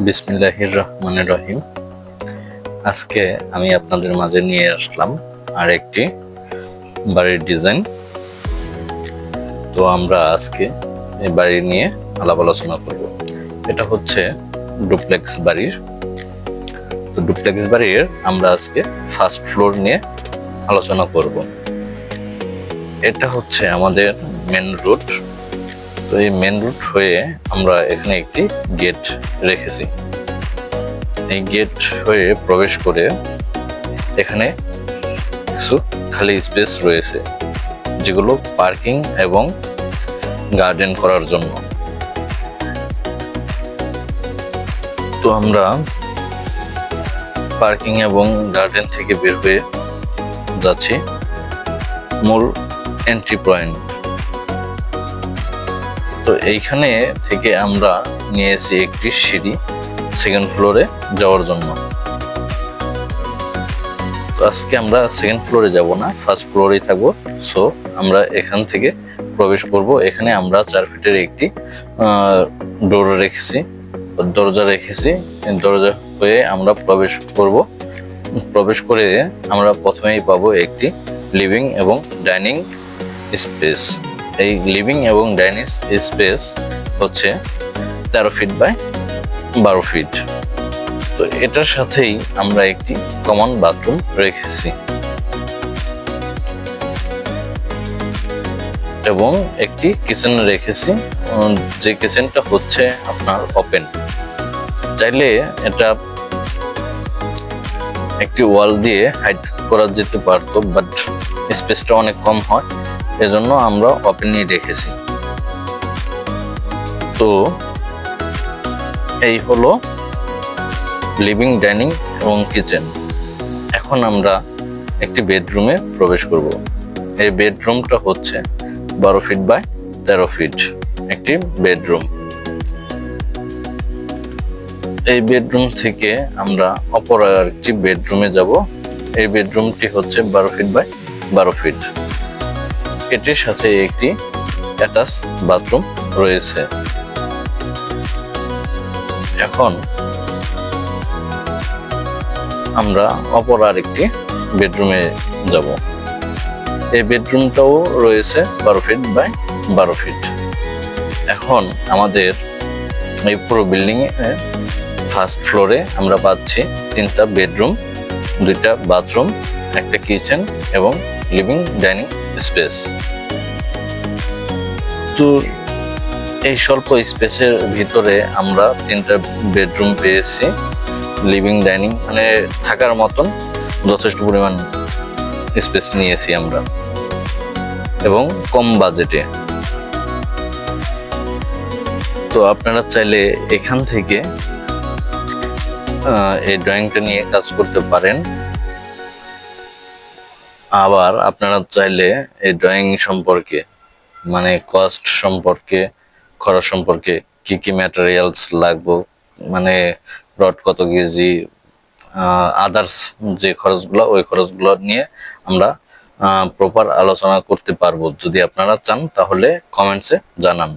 বিসমিল্লাহির রহমানির রহিম। আজকে আমি আপনাদের মাঝে নিয়ে আসলাম আর একটি বাড়ির ডিজাইন। তো আমরা আজকে এই বাড়ি নিয়ে আলাপ আলোচনা করব। এটা হচ্ছে ডুপ্লেক্স বাড়ির। তো ডুপ্লেক্স বাড়ির আমরা আজকে ফার্স্ট ফ্লোর নিয়ে আলোচনা করব। এটা হচ্ছে আমাদের মেন রোড। তো এই মেন রোড হয়ে আমরা এখানে একটি গেট রেখেছি। এই গেট হয়ে প্রবেশ করে এখানে কিছু খালি স্পেস রয়েছে, যেগুলো পার্কিং এবং গার্ডেন করার জন্য। তো আমরা পার্কিং এবং গার্ডেন থেকে বের হয়ে যাচ্ছি মূল এন্ট্রি পয়েন্ট। তো এইখানে থেকে আমরা নিয়েছি একটি সিঁড়ি সেকেন্ড ফ্লোরে যাওয়ার জন্য। তো আজকে আমরা সেকেন্ড ফ্লোরে যাব না, ফার্স্ট ফ্লোরেই থাকবো। সো আমরা এখান থেকে প্রবেশ করব। এখানে আমরা 4 ফিটের একটি দরজা রেখেছি। দরজা হয়ে আমরা প্রবেশ করব। প্রবেশ করে আমরা প্রথমেই পাবো একটি লিভিং এবং ডাইনিং স্পেস। এই লিভিং এবং ডাইনিং স্পেস হচ্ছে 13 ফিট বাই 12 ফিট। তো এটার সাথেই আমরা একটি কমন বাথরুম রেখেছি এবং একটি কিচেন রেখেছি, যে কিচেনটা হচ্ছে আপনার ওপেন। চাইলে এটা একটি ওয়াল দিয়ে হাইড করা যেতে পারতো, বাট স্পেসটা অনেক কম হয়, এজন্য আমরা ওপেনই রেখেছি। তো এই হলো লিভিং, ডাইনিং এবং কিচেন। এখন আমরা একটি বেডরুমে প্রবেশ করব। এই বেডরুমটা হচ্ছে 12 ফিট বাই 13 ফিট একটি বেডরুম। এই বেডরুম থেকে আমরা অপর একটি বেডরুমে যাব। এই বেডরুমটি হচ্ছে 12 ফিট বাই 12 ফিট। এটির সাথে একটি অ্যাটাচ বাথরুম রয়েছে। এখন আমরা অপর আরেকটি বেডরুমে যাব। এই বেডরুমটাও রয়েছে 12 ফিট বাই 12 ফিট। এখন আমাদের এই পুরো বিল্ডিং এ ফার্স্ট ফ্লোরে আমরা পাচ্ছি 3টা বেডরুম, 2টা বাথরুম, একটা কিচেন এবং লিভিং ডাইনিং স্পেস। তো এই স্বল্প স্পেসের ভিতরে আমরা 3টা বেডরুম পেয়েছি। লিভিং ডাইনিং মানে থাকার মতন যথেষ্ট পরিমাণ স্পেস নিয়েছি আমরা এবং কম বাজেটে। তো আপনারা চাইলে এখান থেকে এই ড্রয়িংটা নিয়ে কাজ করতে পারেন। আবার আপনারা চাইলে এই ড্রয়িং সম্পর্কে মানে কস্ট সম্পর্কে, খরচ সম্পর্কে, কি কি ম্যাটেরিয়ালস লাগবে, মানে রড কত কেজি, আদার্স যে খরচগুলো, ওই খরচগুলো নিয়ে আমরা প্রপার আলোচনা করতে পারবো। যদি আপনারা চান তাহলে কমেন্টসে জানান।